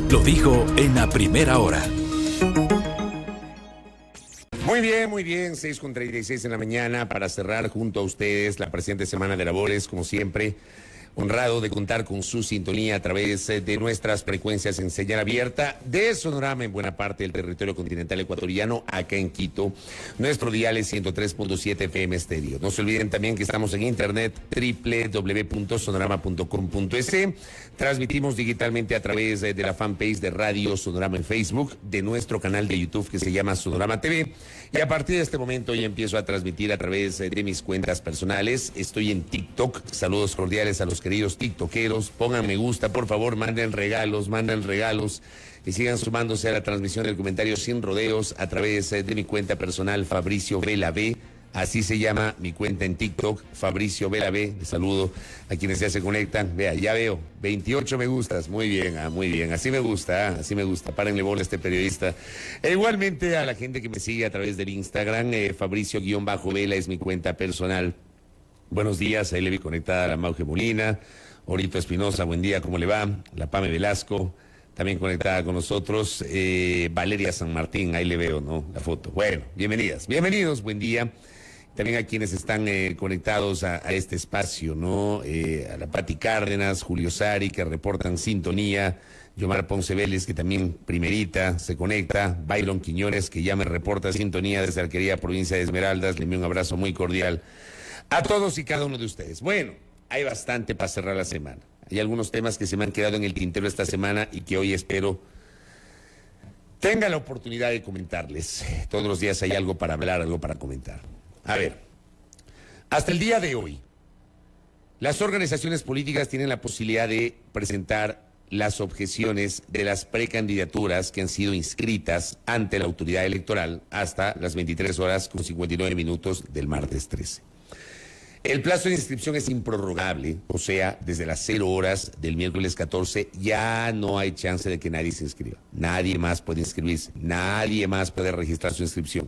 Lo dijo en la primera hora. Muy bien, 6:36 en la mañana para cerrar junto a ustedes la presente semana de labores, como siempre. Honrado de contar con su sintonía a través de nuestras frecuencias en señal abierta de Sonorama en buena parte del territorio continental ecuatoriano, acá en Quito. Nuestro dial es 103.7 FM Estéreo. No se olviden también que estamos en internet www.sonorama.com.es. Transmitimos digitalmente a través de la fanpage de Radio Sonorama en Facebook, de nuestro canal de YouTube que se llama Sonorama TV. Y a partir de este momento ya empiezo a transmitir a través de mis cuentas personales. Estoy en TikTok. Saludos cordiales a los queridos tiktokeros. Pongan me gusta, por favor, manden regalos y sigan sumándose a la transmisión del comentario sin rodeos a través de mi cuenta personal Fabricio Vela B. Así se llama mi cuenta en TikTok, Fabricio Vela B. Les saludo a quienes ya se conectan. Vea, ya veo, 28 me gustas. Muy bien, muy bien. Así me gusta. Párenle bola a este periodista. E igualmente a la gente que me sigue a través del Instagram, Fabricio-Vela es mi cuenta personal. Buenos días, ahí le vi conectada a la Mauge Molina, Orito Espinosa, buen día, ¿cómo le va? La Pame Velasco, también conectada con nosotros, Valeria San Martín, ahí le veo, ¿no? La foto. Bueno, bienvenidos, buen día. También a quienes están conectados a este espacio, ¿no? A la Pati Cárdenas, Julio Sari, que reportan sintonía, Yomar Ponce Vélez, que también primerita se conecta, Byron Quiñones, que ya me reporta sintonía desde la querida provincia de Esmeraldas, le envío un abrazo muy cordial a todos y cada uno de ustedes. Bueno, hay bastante para cerrar la semana. Hay algunos temas que se me han quedado en el tintero esta semana y que hoy espero tenga la oportunidad de comentarles. Todos los días hay algo para hablar, algo para comentar. A ver, hasta el día de hoy, las organizaciones políticas tienen la posibilidad de presentar las objeciones de las precandidaturas que han sido inscritas ante la autoridad electoral hasta las 23:59 del martes 13. El plazo de inscripción es improrrogable, o sea, desde las 0 horas del miércoles 14 ya no hay chance de que nadie se inscriba. Nadie más puede inscribirse, nadie más puede registrar su inscripción.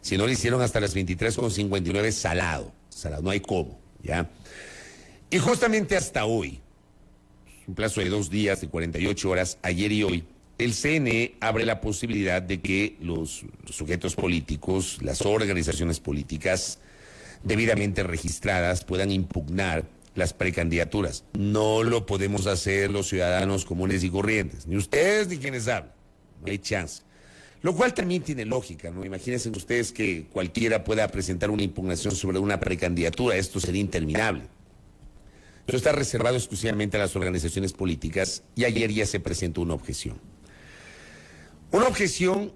Si no lo hicieron hasta las 23:59, salado, no hay cómo, ¿ya? Y justamente hasta hoy, un plazo de 2 días, de 48 horas, ayer y hoy, el CNE abre la posibilidad de que los sujetos políticos, las organizaciones políticas debidamente registradas puedan impugnar las precandidaturas. No lo podemos hacer los ciudadanos comunes y corrientes, ni ustedes ni quienes hablan. No hay chance. Lo cual también tiene lógica, ¿no? Imagínense ustedes que cualquiera pueda presentar una impugnación sobre una precandidatura. Esto sería interminable. Esto está reservado exclusivamente a las organizaciones políticas y ayer ya se presentó una objeción. Una objeción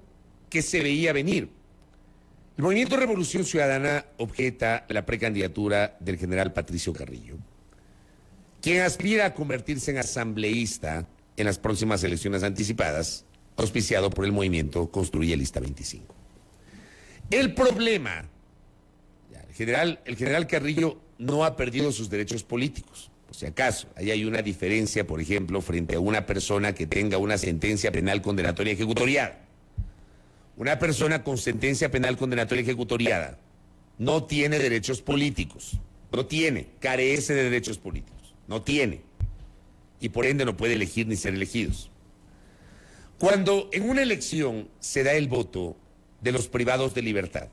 que se veía venir. El Movimiento Revolución Ciudadana objeta la precandidatura del general Patricio Carrillo, quien aspira a convertirse en asambleísta en las próximas elecciones anticipadas, auspiciado por el movimiento Construye Lista 25. El problema, el general Carrillo no ha perdido sus derechos políticos. Por si acaso, ahí hay una diferencia, por ejemplo, frente a una persona que tenga una sentencia penal condenatoria ejecutoriada. Una persona con sentencia penal condenatoria ejecutoriada no tiene derechos políticos, carece de derechos políticos, no tiene, y por ende no puede elegir ni ser elegidos. Cuando en una elección se da el voto de los privados de libertad,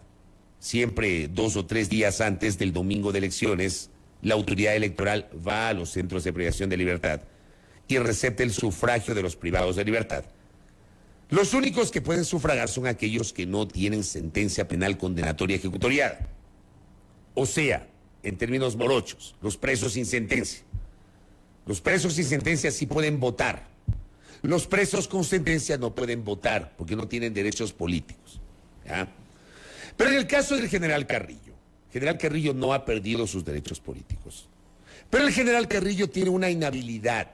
siempre 2 o 3 días antes del domingo de elecciones, la autoridad electoral va a los centros de privación de libertad y recepta el sufragio de los privados de libertad. Los únicos que pueden sufragar son aquellos que no tienen sentencia penal condenatoria ejecutoriada. O sea, en términos morochos, los presos sin sentencia. Los presos sin sentencia sí pueden votar. Los presos con sentencia no pueden votar porque no tienen derechos políticos, ¿ya? Pero en el caso del general Carrillo no ha perdido sus derechos políticos. Pero el general Carrillo tiene una inhabilidad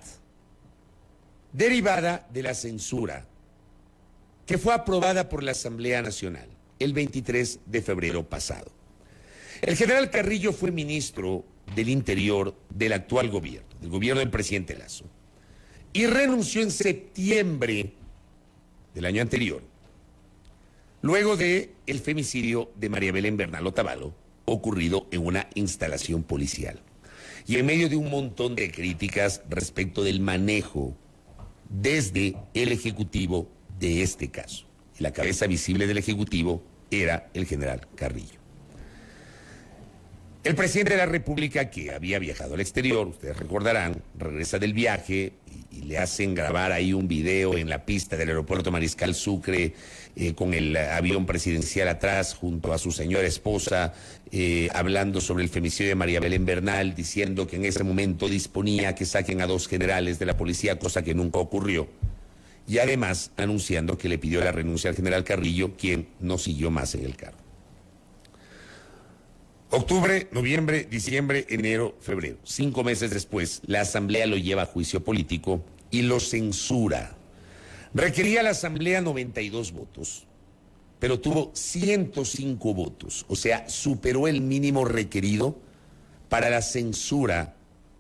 derivada de la censura que fue aprobada por la Asamblea Nacional el 23 de febrero pasado. El general Carrillo fue ministro del Interior del actual gobierno, del gobierno del presidente Lasso, y renunció en septiembre del año anterior, luego del femicidio de María Belén Bernal Otavalo, ocurrido en una instalación policial, y en medio de un montón de críticas respecto del manejo desde el ejecutivo de este caso. Y la cabeza visible del ejecutivo era el general Carrillo. El presidente de la República, que había viajado al exterior, ustedes recordarán, regresa del viaje y le hacen grabar ahí un video en la pista del aeropuerto Mariscal Sucre con el avión presidencial atrás junto a su señora esposa, hablando sobre el femicidio de María Belén Bernal, diciendo que en ese momento disponía que saquen a 2 generales de la policía, cosa que nunca ocurrió. Y además anunciando que le pidió la renuncia al general Carrillo, quien no siguió más en el cargo. Octubre, noviembre, diciembre, enero, febrero. 5 meses después, la Asamblea lo lleva a juicio político y lo censura. Requería la Asamblea 92 votos, pero tuvo 105 votos, o sea, superó el mínimo requerido para la censura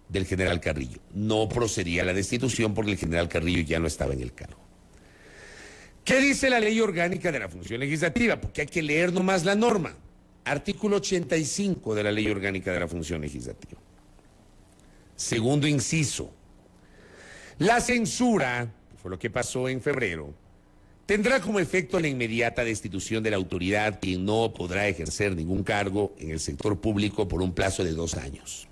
del general Carrillo. No procedía la destitución porque el general Carrillo ya no estaba en el cargo. ¿Qué dice la Ley Orgánica de la Función Legislativa? Porque hay que leer nomás la norma. Artículo 85 de la Ley Orgánica de la Función Legislativa. Segundo inciso. La censura, que fue lo que pasó en febrero, tendrá como efecto la inmediata destitución de la autoridad, quien no podrá ejercer ningún cargo en el sector público por un plazo de 2 años.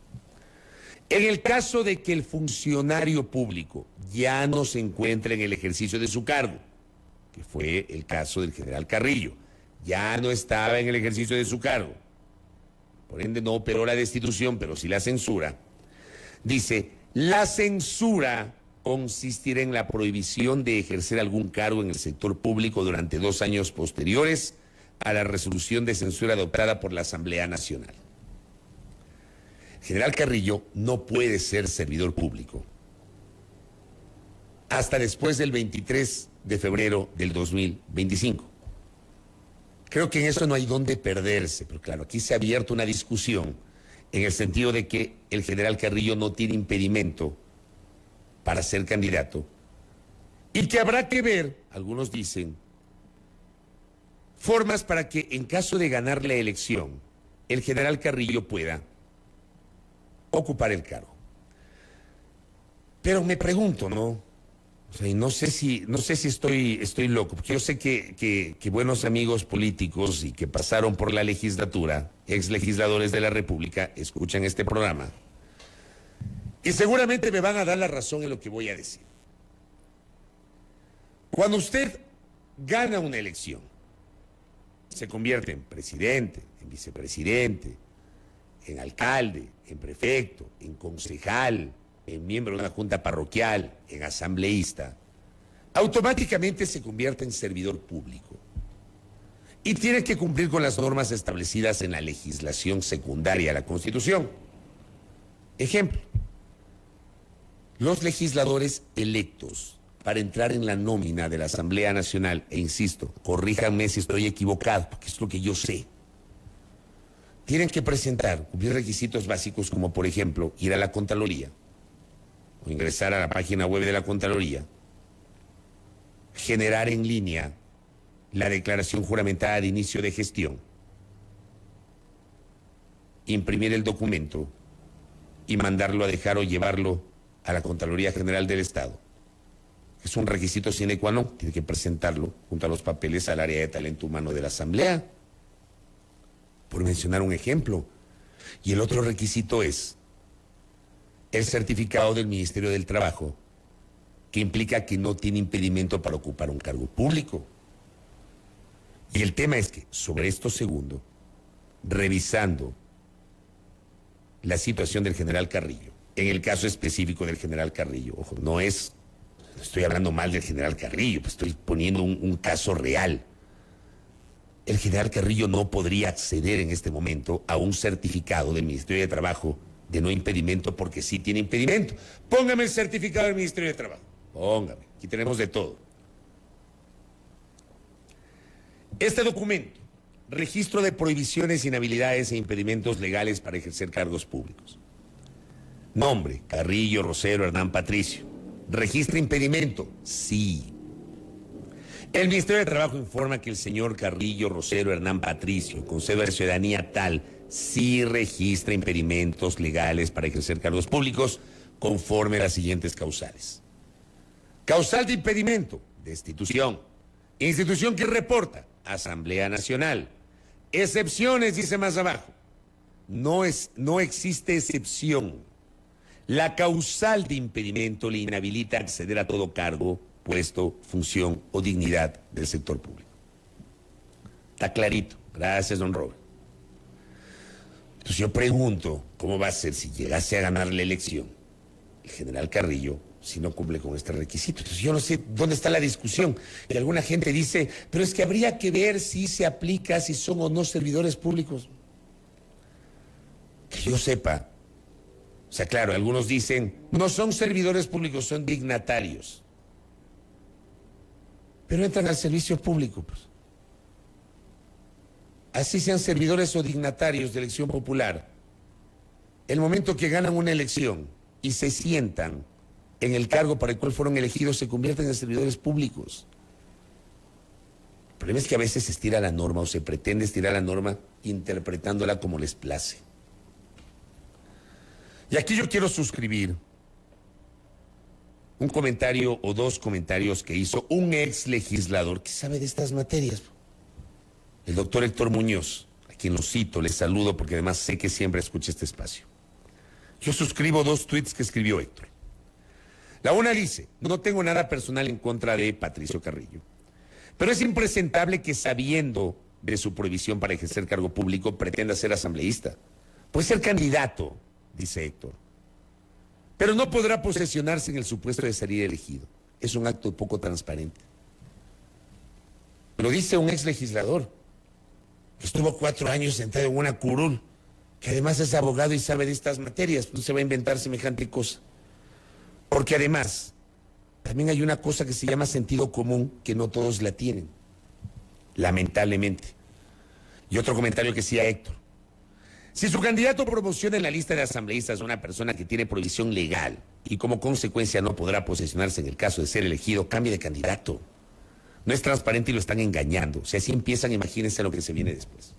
En el caso de que el funcionario público ya no se encuentre en el ejercicio de su cargo, que fue el caso del general Carrillo, ya no estaba en el ejercicio de su cargo, por ende no operó la destitución, pero sí la censura, dice, la censura consistirá en la prohibición de ejercer algún cargo en el sector público durante 2 años posteriores a la resolución de censura adoptada por la Asamblea Nacional. El general Carrillo no puede ser servidor público hasta después del 23 de febrero del 2025. Creo que en eso no hay dónde perderse, pero claro, aquí se ha abierto una discusión en el sentido de que el general Carrillo no tiene impedimento para ser candidato y que habrá que ver, algunos dicen, formas para que en caso de ganar la elección, el general Carrillo pueda ocupar el cargo. Pero me pregunto, ¿no? O sea, y no sé si estoy loco, porque yo sé que buenos amigos políticos y que pasaron por la legislatura, ex legisladores de la República, escuchan este programa y seguramente me van a dar la razón en lo que voy a decir. Cuando usted gana una elección, se convierte en presidente, en vicepresidente, en alcalde, en prefecto, en concejal, en miembro de una junta parroquial, en asambleísta, automáticamente se convierte en servidor público y tiene que cumplir con las normas establecidas en la legislación secundaria a la Constitución. Ejemplo, los legisladores electos para entrar en la nómina de la Asamblea Nacional, e insisto, corríjanme si estoy equivocado, porque es lo que yo sé, tienen que cumplir requisitos básicos como, por ejemplo, ir a la Contraloría, o ingresar a la página web de la Contraloría, generar en línea la declaración juramentada de inicio de gestión, imprimir el documento y mandarlo a dejar o llevarlo a la Contraloría General del Estado. Es un requisito sine qua non, tiene que presentarlo junto a los papeles al área de talento humano de la Asamblea, por mencionar un ejemplo. Y el otro requisito es el certificado del Ministerio del Trabajo, que implica que no tiene impedimento para ocupar un cargo público. Y el tema es que sobre esto segundo, revisando la situación del general Carrillo, en el caso específico del general Carrillo, ojo, no estoy hablando mal del general Carrillo, pues estoy poniendo un caso real. El general Carrillo no podría acceder en este momento a un certificado del Ministerio de Trabajo de no impedimento, porque sí tiene impedimento. Póngame el certificado del Ministerio de Trabajo. Póngame, aquí tenemos de todo. Este documento, registro de prohibiciones, inhabilidades e impedimentos legales para ejercer cargos públicos. Nombre, Carrillo Rosero Hernán Patricio. ¿Registra impedimento? Sí. El Ministerio de Trabajo informa que el señor Carrillo Rosero Hernán Patricio, con cédula de ciudadanía tal, sí registra impedimentos legales para ejercer cargos públicos conforme a las siguientes causales. Causal de impedimento, destitución. Institución que reporta, Asamblea Nacional. Excepciones, dice más abajo. No existe excepción. La causal de impedimento le inhabilita a acceder a todo cargo, puesto, función o dignidad del sector público. Está clarito. Gracias, don Robert. Entonces yo pregunto, ¿cómo va a ser si llegase a ganar la elección el general Carrillo si no cumple con este requisito? Entonces yo no sé dónde está la discusión. Y alguna gente dice, pero es que habría que ver si se aplica, si son o no servidores públicos. Que yo sepa. O sea, claro, algunos dicen, no son servidores públicos, son dignatarios. Pero entran al servicio público, pues. Así sean servidores o dignatarios de elección popular. El momento que ganan una elección y se sientan en el cargo para el cual fueron elegidos, se convierten en servidores públicos. El problema es que a veces se estira la norma o se pretende estirar la norma interpretándola como les place. Y aquí yo quiero suscribir un comentario o dos comentarios que hizo un ex legislador que sabe de estas materias. El doctor Héctor Muñoz, a quien lo cito, le saludo porque además sé que siempre escucha este espacio. Yo suscribo dos tweets que escribió Héctor. La una dice, no tengo nada personal en contra de Patricio Carrillo, pero es impresentable que sabiendo de su prohibición para ejercer cargo público pretenda ser asambleísta. Puede ser candidato, dice Héctor, pero no podrá posesionarse en el supuesto de salir elegido. Es un acto poco transparente. Lo dice un ex legislador. Estuvo 4 años sentado en una curul, que además es abogado y sabe de estas materias, no se va a inventar semejante cosa. Porque además, también hay una cosa que se llama sentido común, que no todos la tienen, lamentablemente. Y otro comentario que decía Héctor. Si su candidato promociona en la lista de asambleístas a una persona que tiene prohibición legal y como consecuencia no podrá posesionarse en el caso de ser elegido, cambie de candidato. No es transparente y lo están engañando. O sea, si empiezan, imagínense lo que se viene después.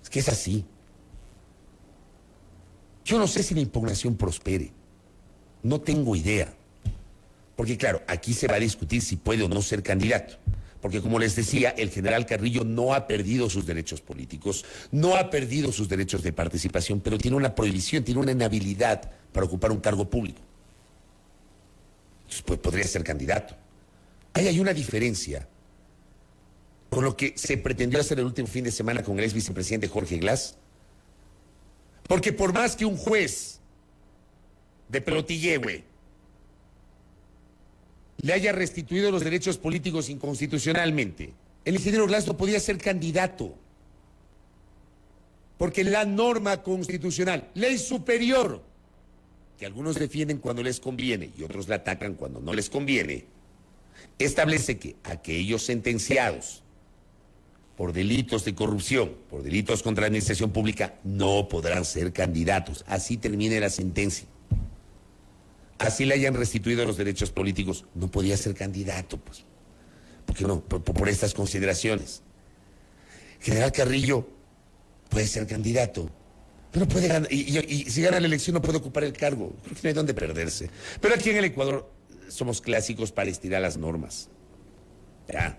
Es que es así. Yo no sé si la impugnación prospere. No tengo idea. Porque claro, aquí se va a discutir si puede o no ser candidato. Porque como les decía, el general Carrillo no ha perdido sus derechos políticos, no ha perdido sus derechos de participación, pero tiene una prohibición, tiene una inhabilidad para ocupar un cargo público. Entonces, pues podría ser candidato. Ahí hay una diferencia con lo que se pretendió hacer el último fin de semana con el ex vicepresidente Jorge Glass. Porque por más que un juez de Pelotillehue le haya restituido los derechos políticos inconstitucionalmente, el ingeniero Glass no podía ser candidato. Porque la norma constitucional, ley superior, que algunos defienden cuando les conviene y otros la atacan cuando no les conviene, establece que aquellos sentenciados por delitos de corrupción, por delitos contra la administración pública, no podrán ser candidatos. Así termine la sentencia. Así le hayan restituido los derechos políticos, no podía ser candidato, pues. ¿Por qué no? Por estas consideraciones. General Carrillo puede ser candidato, pero puede ganar, y si gana la elección no puede ocupar el cargo. Creo que no hay dónde perderse. Pero aquí en el Ecuador somos clásicos para estirar las normas. Ya.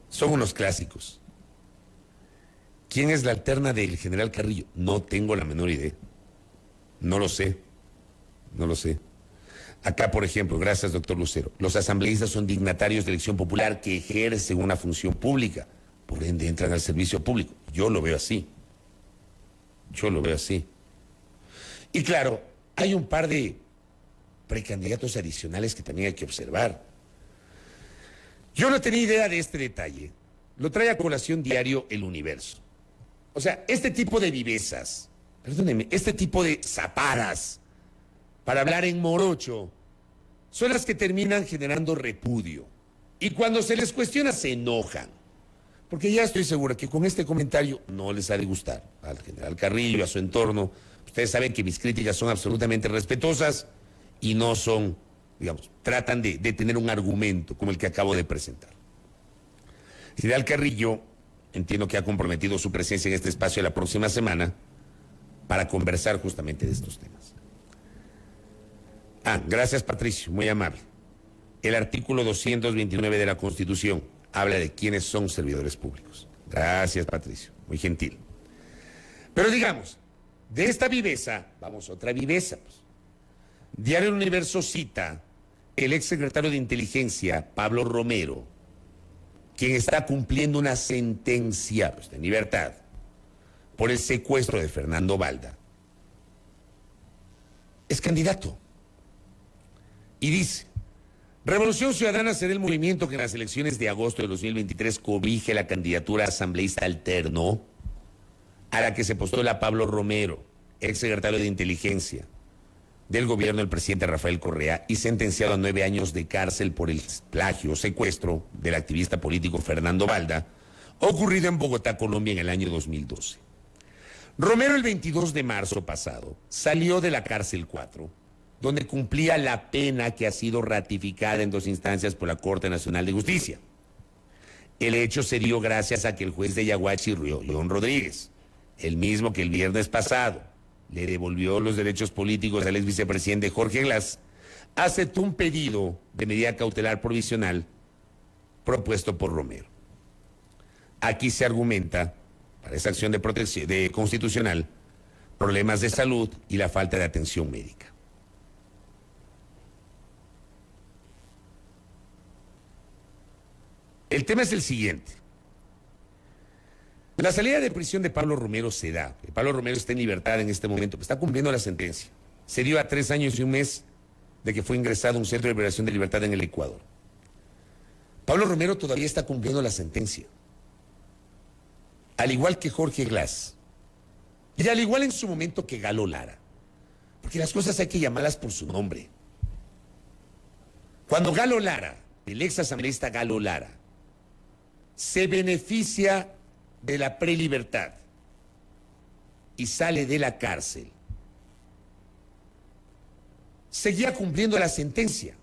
Son unos clásicos. ¿Quién es la alterna del general Carrillo? No tengo la menor idea. No lo sé. No lo sé. Acá, por ejemplo, gracias, doctor Lucero, los asambleístas son dignatarios de elección popular que ejercen una función pública. Por ende, entran al servicio público. Yo lo veo así. Yo lo veo así. Y claro, hay un par de precandidatos adicionales que también hay que observar. Yo no tenía idea de este detalle. Lo trae a colación diario El Universo. O sea, este tipo de vivezas, perdónenme, este tipo de zapadas, para hablar en morocho, son las que terminan generando repudio. Y cuando se les cuestiona, se enojan. Porque ya estoy segura que con este comentario no les ha de gustar al general Carrillo, a su entorno. Ustedes saben que mis críticas son absolutamente respetuosas y no son, digamos, tratan de tener un argumento como el que acabo de presentar. El general Carrillo, entiendo que ha comprometido su presencia en este espacio la próxima semana para conversar justamente de estos temas. Gracias, Patricio, muy amable. El artículo 229 de la Constitución habla de quiénes son servidores públicos. Gracias, Patricio, muy gentil. Pero digamos, de esta viveza, vamos a otra viveza. Pues. Diario El Universo cita el exsecretario de Inteligencia, Pablo Romero, quien está cumpliendo una sentencia pues, de libertad por el secuestro de Fernando Balda. Es candidato. Y dice, Revolución Ciudadana será el movimiento que en las elecciones de agosto de 2023 cobije la candidatura asambleísta alterno a la que se postula Pablo Romero, exsecretario de Inteligencia del gobierno del presidente Rafael Correa y sentenciado a 9 años de cárcel por el plagio o secuestro del activista político Fernando Balda, ocurrido en Bogotá, Colombia, en el año 2012. Romero el 22 de marzo pasado salió de la cárcel 4, donde cumplía la pena que ha sido ratificada en 2 instancias por la Corte Nacional de Justicia. El hecho se dio gracias a que el juez de Yaguachi, León Rodríguez, el mismo que el viernes pasado le devolvió los derechos políticos al ex vicepresidente Jorge Glass, aceptó un pedido de medida cautelar provisional propuesto por Romero. Aquí se argumenta, para esa acción de protección constitucional, problemas de salud y la falta de atención médica. El tema es el siguiente. La salida de prisión de Pablo Romero se da. Pablo Romero está en libertad en este momento, está cumpliendo la sentencia. Se dio a 3 años y 1 mes de que fue ingresado a un centro de liberación de libertad en el Ecuador. Pablo Romero todavía está cumpliendo la sentencia. Al igual que Jorge Glass. Y al igual en su momento que Galo Lara. Porque las cosas hay que llamarlas por su nombre. Cuando Galo Lara, el ex asambleísta Galo Lara, se beneficia de la prelibertad y sale de la cárcel, seguía cumpliendo la sentencia.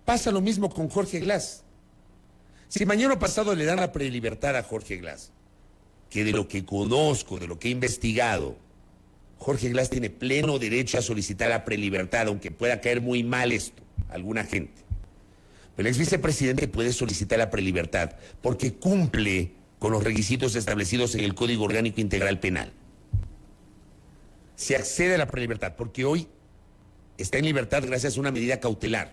Pasa lo mismo con Jorge Glass. Si mañana pasado le dan la prelibertad a Jorge Glass, que de lo que conozco, de lo que he investigado, Jorge Glass tiene pleno derecho a solicitar la prelibertad, aunque pueda caer muy mal esto a alguna gente. Pero el ex vicepresidente puede solicitar la prelibertad porque cumple con los requisitos establecidos en el Código Orgánico Integral Penal. Se accede a la prelibertad porque hoy está en libertad gracias a una medida cautelar.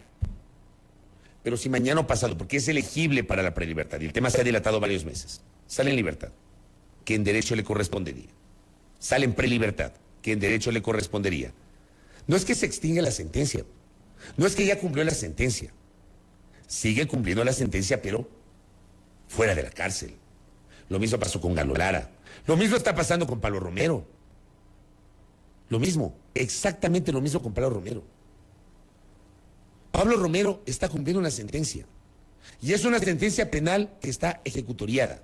Pero si mañana o pasado, porque es elegible para la prelibertad, y el tema se ha dilatado varios meses, sale en libertad, que en derecho le correspondería. Sale en prelibertad, que en derecho le correspondería. No es que se extinga la sentencia, no es que ya cumplió la sentencia. Sigue cumpliendo la sentencia, pero fuera de la cárcel. Lo mismo pasó con Galo Lara. Lo mismo está pasando con Pablo Romero. Lo mismo, exactamente lo mismo con Pablo Romero. Pablo Romero está cumpliendo una sentencia. Y es una sentencia penal que está ejecutoriada.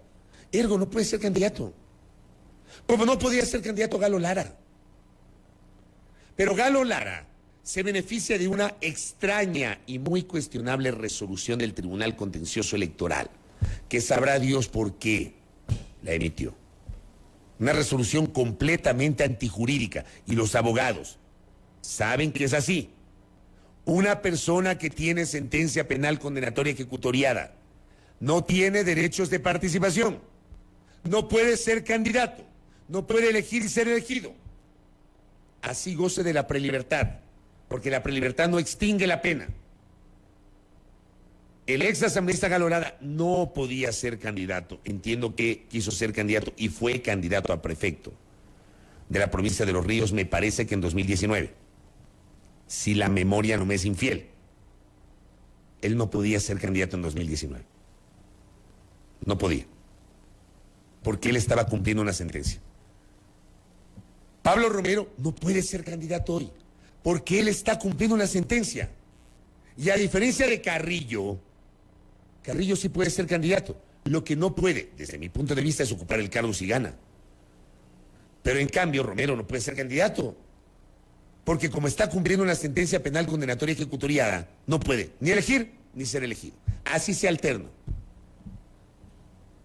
Ergo, no puede ser candidato. Como no podía ser candidato Galo Lara. Pero Galo Lara se beneficia de una extraña y muy cuestionable resolución del Tribunal Contencioso Electoral, que sabrá Dios por qué la emitió. Una resolución completamente antijurídica, y los abogados saben que es así. Una persona que tiene sentencia penal condenatoria ejecutoriada no tiene derechos de participación, no puede ser candidato, no puede elegir y ser elegido. Así goce de la prelibertad, porque la prelibertad no extingue la pena. El ex asambleísta Galo Lara no podía ser candidato. Entiendo que quiso ser candidato y fue candidato a prefecto de la provincia de Los Ríos, me parece que en 2019. Si la memoria no me es infiel. Él no podía ser candidato en 2019. No podía. Porque él estaba cumpliendo una sentencia. Pablo Romero no puede ser candidato hoy, porque él está cumpliendo una sentencia. Y a diferencia de Carrillo, Carrillo sí puede ser candidato. Lo que no puede, desde mi punto de vista, es ocupar el cargo si gana. Pero en cambio, Romero no puede ser candidato. Porque como está cumpliendo una sentencia penal condenatoria ejecutoriada, no puede ni elegir ni ser elegido. Así se alterna.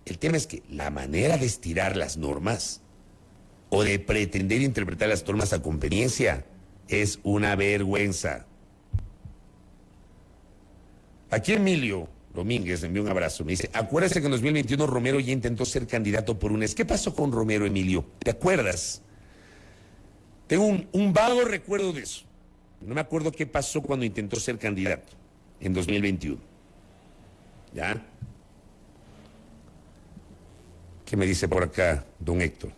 El tema es que la manera de estirar las normas o de pretender interpretar las normas a conveniencia Es una vergüenza. Aquí Emilio Domínguez me envió un abrazo. Me dice, acuérdese que en 2021 Romero ya intentó ser candidato por UNES. ¿Qué pasó con Romero, Emilio? ¿Te acuerdas? Tengo un vago recuerdo de eso. No me acuerdo qué pasó cuando intentó ser candidato en 2021. ¿Ya? ¿Qué me dice por acá don Héctor?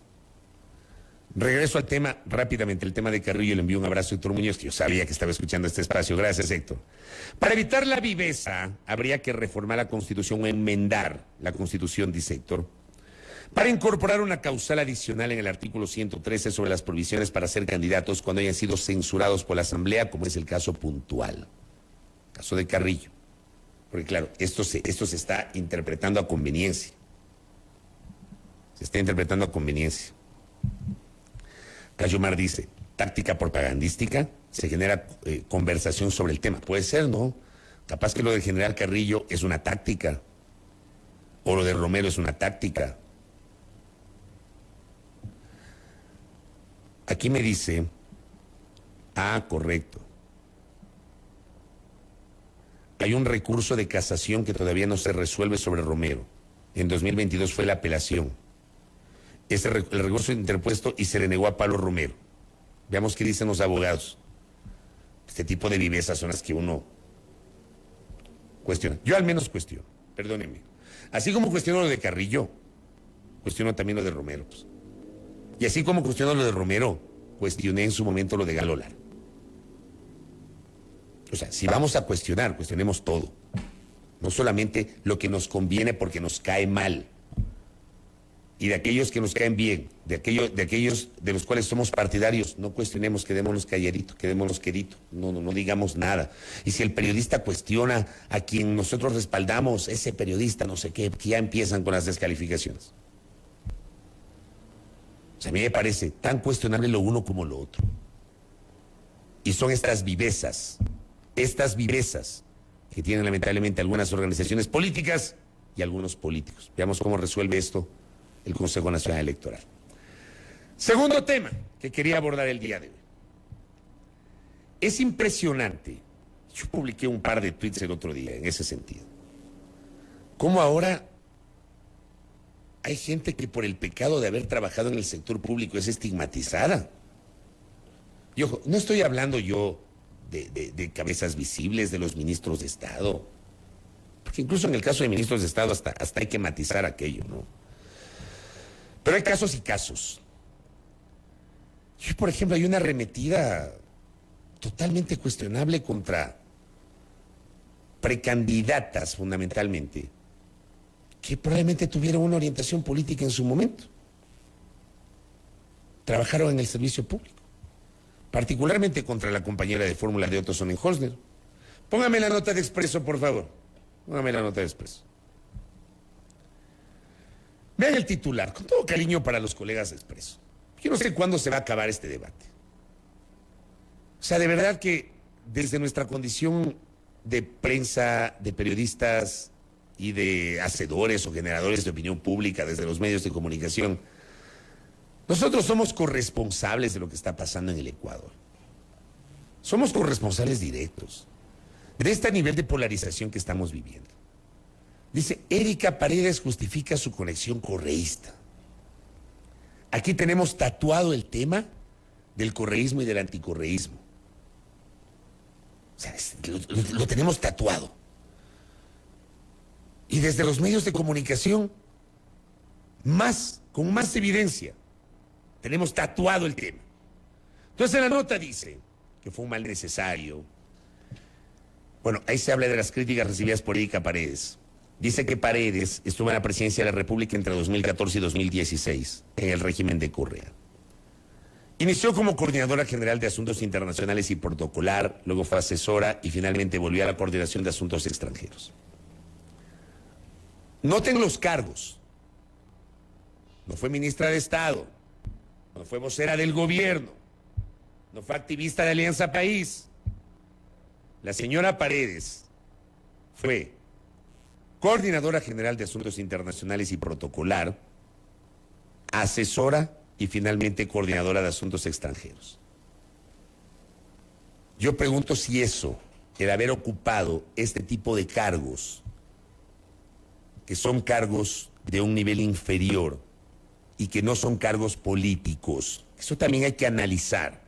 Regreso al tema rápidamente, el tema de Carrillo. Le envío un abrazo a Héctor Muñoz, que yo sabía que estaba escuchando este espacio. Gracias, Héctor. Para evitar la viveza, habría que reformar la Constitución o enmendar la Constitución, dice Héctor, para incorporar una causal adicional en el artículo 113 sobre las provisiones para ser candidatos cuando hayan sido censurados por la Asamblea, como es el caso puntual, caso de Carrillo. Porque claro, esto se está interpretando a conveniencia. Se está interpretando a conveniencia. Cayomar dice, táctica propagandística, se genera conversación sobre el tema. Puede ser, ¿no? Capaz que lo del general Carrillo es una táctica, o lo de Romero es una táctica. Aquí me dice, correcto. Hay un recurso de casación que todavía no se resuelve sobre Romero. En 2022 fue la apelación. El recurso interpuesto y se le negó a Pablo Romero. Veamos qué dicen los abogados. Este tipo de vivezas son las que uno cuestiona. Yo al menos cuestiono, perdónenme. Así como cuestiono lo de Carrillo, cuestiono también lo de Romero. Pues. Y así como cuestiono lo de Romero, cuestioné en su momento lo de Galo Lara. O sea, si vamos a cuestionar, cuestionemos todo. No solamente lo que nos conviene porque nos cae mal. Y de aquellos que nos caen bien, de aquellos de los cuales somos partidarios, no cuestionemos, quedémonos calladitos, quedémonos queditos, no digamos nada. Y si el periodista cuestiona a quien nosotros respaldamos, ese periodista, no sé qué, que ya empiezan con las descalificaciones. O sea, a mí me parece tan cuestionable lo uno como lo otro. Y son estas vivezas que tienen lamentablemente algunas organizaciones políticas y algunos políticos. Veamos cómo resuelve esto el Consejo Nacional Electoral. Segundo tema que quería abordar el día de hoy. Es impresionante, yo publiqué un par de tweets el otro día en ese sentido, cómo ahora hay gente que por el pecado de haber trabajado en el sector público es estigmatizada. Y ojo, no estoy hablando yo de cabezas visibles de los ministros de Estado, porque incluso en el caso de ministros de Estado hasta hay que matizar aquello, ¿no? Pero hay casos y casos. Yo, por ejemplo, hay una arremetida totalmente cuestionable contra precandidatas, fundamentalmente, que probablemente tuvieron una orientación política en su momento. Trabajaron en el servicio público, particularmente contra la compañera de fórmula de Otto Sonnenholzner. Póngame la nota de Expreso, por favor. Póngame la nota de Expreso. Vean el titular, con todo cariño para los colegas de Expreso. Yo no sé cuándo se va a acabar este debate. O sea, de verdad que desde nuestra condición de prensa, de periodistas y de hacedores o generadores de opinión pública desde los medios de comunicación, nosotros somos corresponsables de lo que está pasando en el Ecuador. Somos corresponsables directos de este nivel de polarización que estamos viviendo. Dice, Erika Paredes justifica su conexión correísta. Aquí tenemos tatuado el tema del correísmo y del anticorreísmo. O sea, lo tenemos tatuado. Y desde los medios de comunicación, con más evidencia, tenemos tatuado el tema. Entonces en la nota dice que fue un mal necesario. Bueno, ahí se habla de las críticas recibidas por Erika Paredes. Dice que Paredes estuvo en la presidencia de la República entre 2014 y 2016, en el régimen de Correa. Inició como coordinadora general de asuntos internacionales y protocolar, luego fue asesora y finalmente volvió a la coordinación de asuntos extranjeros. Noten los cargos. No fue ministra de Estado, no fue vocera del gobierno, no fue activista de Alianza País. La señora Paredes fue coordinadora general de asuntos internacionales y protocolar, asesora y finalmente coordinadora de asuntos extranjeros. Yo pregunto si eso, el haber ocupado este tipo de cargos, que son cargos de un nivel inferior y que no son cargos políticos, eso también hay que analizar.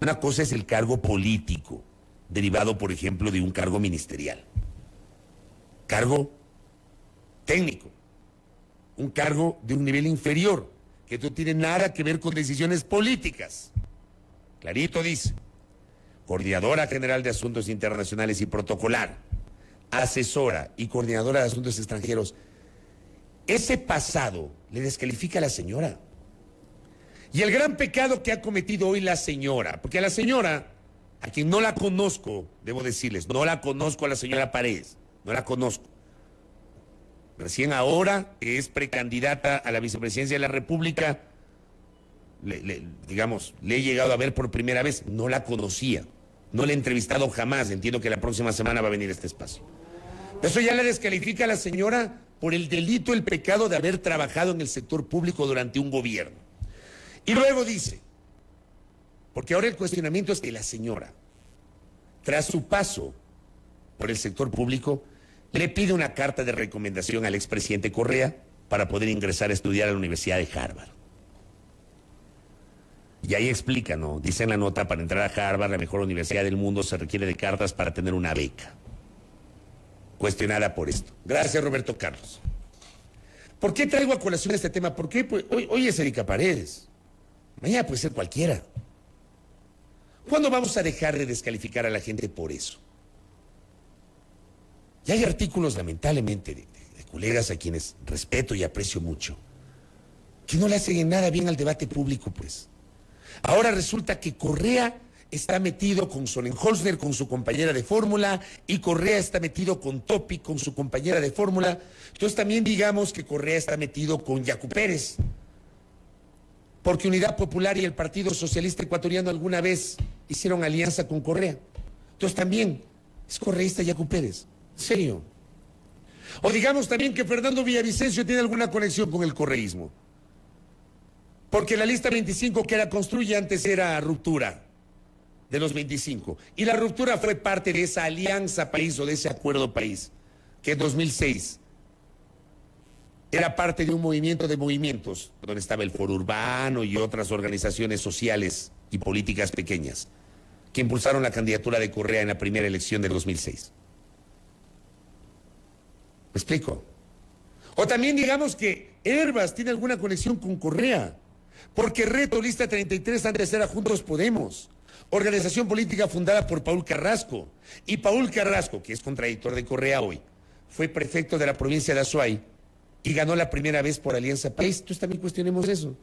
Una cosa es el cargo político, derivado, por ejemplo, de un cargo ministerial. Cargo técnico, un cargo de un nivel inferior, que no tiene nada que ver con decisiones políticas. Clarito dice, coordinadora general de asuntos internacionales y protocolar, asesora y coordinadora de asuntos extranjeros. Ese pasado le descalifica a la señora. Y el gran pecado que ha cometido hoy la señora, porque a la señora, a quien no la conozco, debo decirles, no la conozco a la señora Paredes, no la conozco. Recién ahora que es precandidata a la vicepresidencia de la República, le he llegado a ver por primera vez, no la conocía, no la he entrevistado jamás, entiendo que la próxima semana va a venir a este espacio. Eso ya la descalifica a la señora por el delito, el pecado de haber trabajado en el sector público durante un gobierno. Y luego dice, porque ahora el cuestionamiento es que la señora, tras su paso por el sector público, le pide una carta de recomendación al expresidente Correa para poder ingresar a estudiar a la Universidad de Harvard. Y ahí explica, ¿no? Dice en la nota, para entrar a Harvard, la mejor universidad del mundo, se requiere de cartas para tener una beca. Cuestionada por esto. Gracias, Roberto Carlos. ¿Por qué traigo a colación este tema? ¿Por qué? Pues, hoy es Erika Paredes. Mañana puede ser cualquiera. ¿Cuándo vamos a dejar de descalificar a la gente por eso? Y hay artículos, lamentablemente, de colegas a quienes respeto y aprecio mucho, que no le hacen nada bien al debate público, pues. Ahora resulta que Correa está metido con Sonnenholzner, con su compañera de fórmula, y Correa está metido con Topi, con su compañera de fórmula. Entonces también digamos que Correa está metido con Yacu Pérez, porque Unidad Popular y el Partido Socialista Ecuatoriano alguna vez hicieron alianza con Correa. Entonces también es correísta Yacu Pérez. ¿En serio? O digamos también que Fernando Villavicencio tiene alguna conexión con el correísmo. Porque la lista 25 que era construye antes era ruptura de los 25. Y la ruptura fue parte de esa alianza país o de ese acuerdo país, que en 2006 era parte de un movimiento de movimientos, donde estaba el Foro Urbano y otras organizaciones sociales y políticas pequeñas, que impulsaron la candidatura de Correa en la primera elección de 2006. ¿Me explico? O también digamos que Herbas tiene alguna conexión con Correa, porque Reto Lista 33 antes era Juntos Podemos, organización política fundada por Paul Carrasco. Y Paul Carrasco, que es contradictor de Correa hoy, fue prefecto de la provincia de Azuay y ganó la primera vez por Alianza País. Entonces también cuestionemos eso.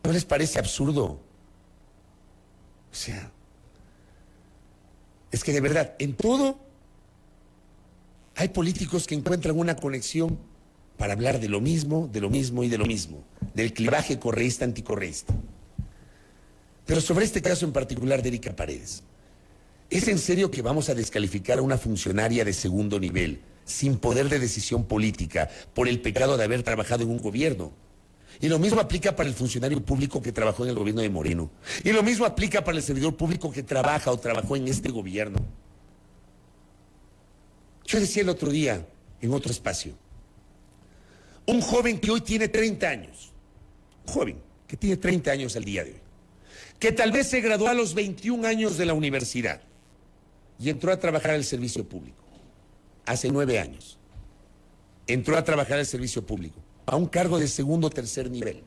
¿No les parece absurdo? O sea, es que de verdad, en todo hay políticos que encuentran una conexión para hablar de lo mismo y de lo mismo, del clivaje correísta-anticorreísta. Pero sobre este caso en particular de Erika Paredes, ¿es en serio que vamos a descalificar a una funcionaria de segundo nivel, sin poder de decisión política, por el pecado de haber trabajado en un gobierno? Y lo mismo aplica para el funcionario público que trabajó en el gobierno de Moreno. Y lo mismo aplica para el servidor público que trabaja o trabajó en este gobierno. Yo decía el otro día, en otro espacio, un joven que hoy tiene 30 años, un joven que tiene 30 años al día de hoy, que tal vez se graduó a los 21 años de la universidad y entró a trabajar al servicio público, hace 9 años, entró a trabajar al servicio público, a un cargo de segundo o tercer nivel.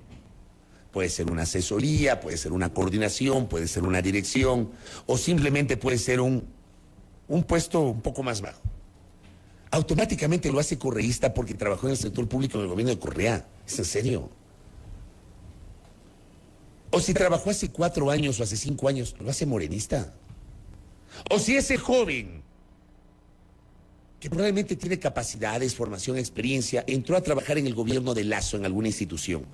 Puede ser una asesoría, puede ser una coordinación, puede ser una dirección, o simplemente puede ser un puesto un poco más bajo. Automáticamente lo hace correísta porque trabajó en el sector público en el gobierno de Correa. ¿Es en serio? O si trabajó hace 4 años o hace 5 años, lo hace morenista. O si ese joven, que probablemente tiene capacidades, formación, experiencia, entró a trabajar en el gobierno de Lazo en alguna institución,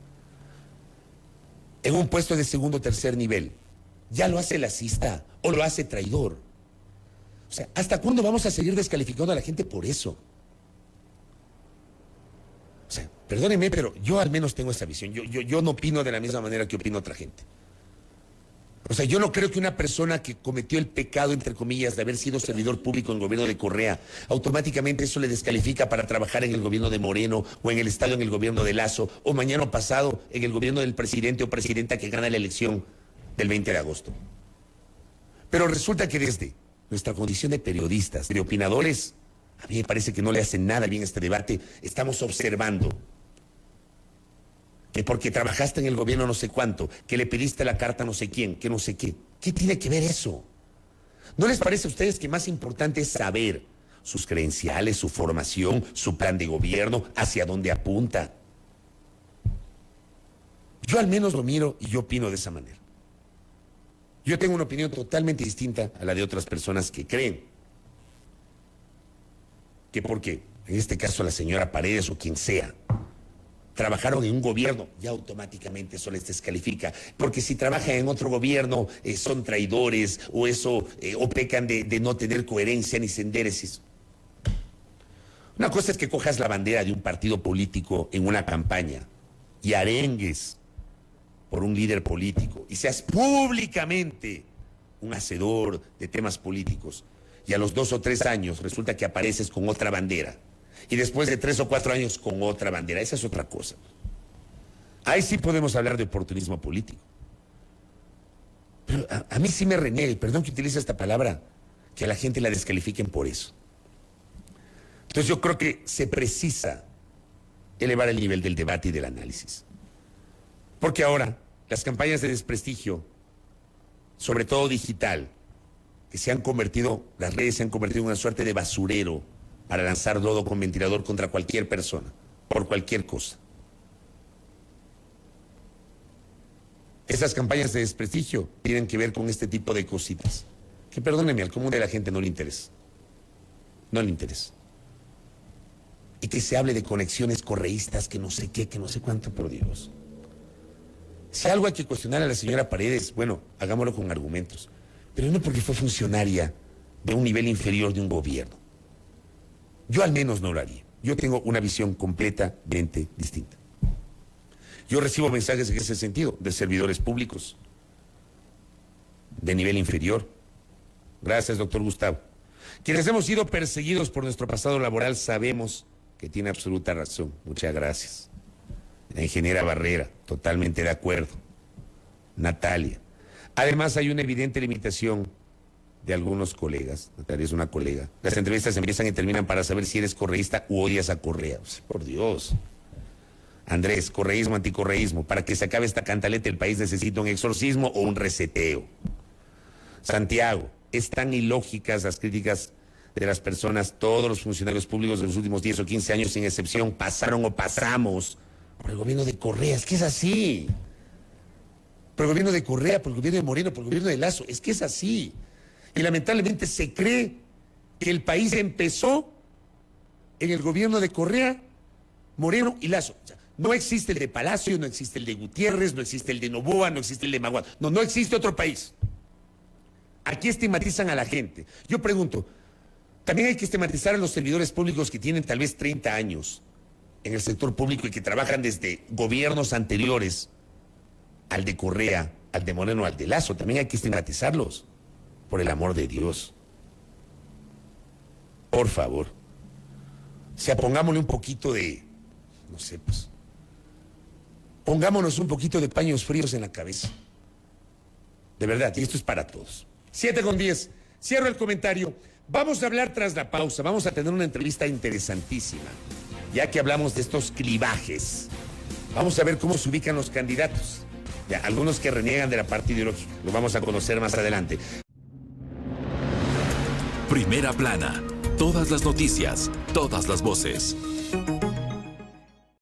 en un puesto de segundo o tercer nivel, ya lo hace lacista o lo hace traidor. O sea, ¿hasta cuándo vamos a seguir descalificando a la gente por eso? O sea, perdónenme, pero yo al menos tengo esta visión. Yo no opino de la misma manera que opina otra gente. O sea, yo no creo que una persona que cometió el pecado, entre comillas, de haber sido servidor público en el gobierno de Correa, automáticamente eso le descalifica para trabajar en el gobierno de Moreno, o en el Estado en el gobierno de Lazo, o mañana pasado en el gobierno del presidente o presidenta que gana la elección del 20 de agosto. Pero resulta que desde nuestra condición de periodistas, de opinadores, a mí me parece que no le hacen nada bien este debate. Estamos observando que porque trabajaste en el gobierno no sé cuánto, que le pediste la carta a no sé quién, que no sé qué. ¿Qué tiene que ver eso? ¿No les parece a ustedes que más importante es saber sus credenciales, su formación, su plan de gobierno, hacia dónde apunta? Yo al menos lo miro y yo opino de esa manera. Yo tengo una opinión totalmente distinta a la de otras personas que creen que porque, en este caso la señora Paredes o quien sea, trabajaron en un gobierno, ya automáticamente eso les descalifica. Porque si trabajan en otro gobierno, son traidores o eso, o pecan de no tener coherencia ni sendéresis. Una cosa es que cojas la bandera de un partido político en una campaña y arengues por un líder político y seas públicamente un hacedor de temas políticos y a los 2 o 3 años resulta que apareces con otra bandera. Y después de 3 o 4 años con otra bandera. Esa es otra cosa. Ahí sí podemos hablar de oportunismo político. Pero a mí sí me reniega, perdón que utilice esta palabra, que a la gente la descalifiquen por eso. Entonces yo creo que se precisa elevar el nivel del debate y del análisis. Porque ahora las campañas de desprestigio, sobre todo digital, que se han convertido, las redes se han convertido en una suerte de basurero para lanzar lodo con ventilador contra cualquier persona, por cualquier cosa. Esas campañas de desprestigio tienen que ver con este tipo de cositas, que perdónenme, al común de la gente no le interesa. No le interesa. Y que se hable de conexiones correístas, que no sé qué, que no sé cuánto, por Dios. Si algo hay que cuestionar a la señora Paredes, bueno, hagámoslo con argumentos, pero no porque fue funcionaria de un nivel inferior de un gobierno. Yo al menos no lo haría. Yo tengo una visión completamente distinta. Yo recibo mensajes en ese sentido de servidores públicos de nivel inferior. Gracias, doctor Gustavo. Quienes hemos sido perseguidos por nuestro pasado laboral sabemos que tiene absoluta razón. Muchas gracias. La ingeniera Barrera, totalmente de acuerdo. Natalia. Además hay una evidente limitación de algunos colegas. Natalia es una colega. Las entrevistas empiezan y terminan para saber si eres correísta u odias a Correa. Por Dios. Andrés, correísmo, anticorreísmo. Para que se acabe esta cantaleta, el país necesita un exorcismo o un reseteo. Santiago, es tan ilógicas las críticas de las personas, todos los funcionarios públicos de los últimos 10 o 15 años, sin excepción, pasaron o pasamos por el gobierno de Correa. Es que es así. Por el gobierno de Correa, por el gobierno de Moreno, por el gobierno de Lazo. Es que es así. Y lamentablemente se cree que el país empezó en el gobierno de Correa, Moreno y Lazo. O sea, no existe el de Palacio, no existe el de Gutiérrez, no existe el de Noboa, no existe el de Maguad. No, no existe otro país. Aquí estigmatizan a la gente. Yo pregunto, también hay que estigmatizar a los servidores públicos que tienen tal vez 30 años en el sector público y que trabajan desde gobiernos anteriores al de Correa, al de Moreno, al de Lazo. También hay que estigmatizarlos. Por el amor de Dios. Por favor. O sea, pongámosle un poquito de, no sé, pues, pongámonos un poquito de paños fríos en la cabeza. De verdad, y esto es para todos. 7:10. Cierro el comentario. Vamos a hablar tras la pausa. Vamos a tener una entrevista interesantísima, ya que hablamos de estos clivajes. Vamos a ver cómo se ubican los candidatos. Ya, algunos que reniegan de la parte ideológica. Lo vamos a conocer más adelante. Primera plana. Todas las noticias, todas las voces.